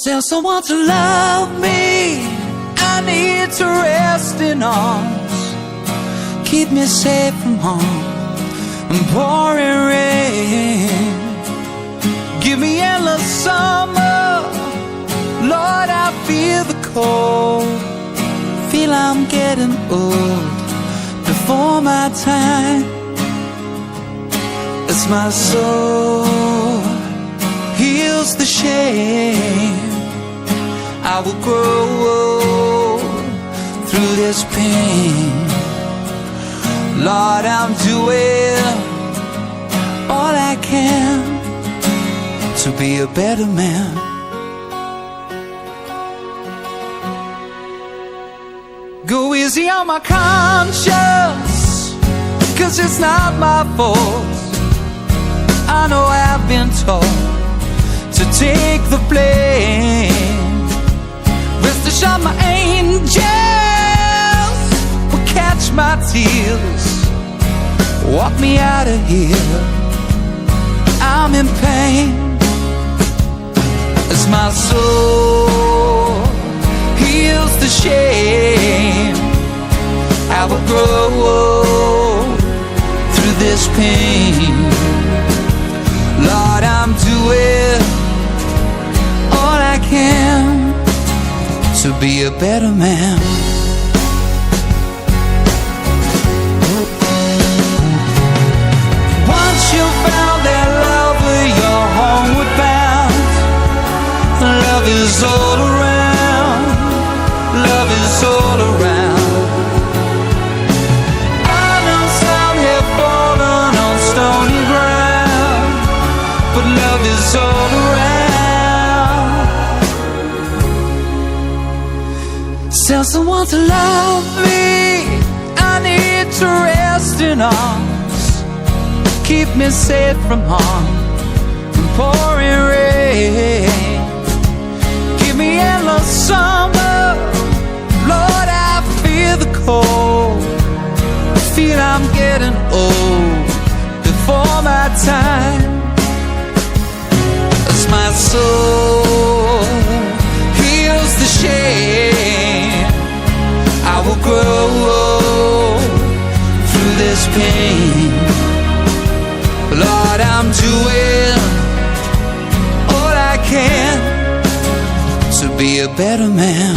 Tell someone to love me. I need to rest in arms. Keep me safe from harm and pouring rain. Give me endless summer. Lord, I feel the cold. Feel I'm getting old before my time. As my soul heals the shame, I will grow through this pain. Lord, I'm doing all I can to be a better man. Go easy on my conscience, 'cause it's not my fault. I know I've been taught to take the blame. Rest assured my angels will catch my tears, walk me out of here. I'm in pain. As my soul heals the shame, I will grow through this pain. Lord, I'm doing all I can to be a better man. Once you found that love, you're homeward bound. Love is all around. Love is all around. I know some have fallen on stony ground, but love is all around. Tell someone to love me. I need to rest in arms. Keep me safe from harm and pouring rain. Give me endless summer. Lord, I feel the cold. I feel I'm getting old before my time. As my soul heals the shame, I will grow through this pain. Lord, I'm doing all I can to be a better man.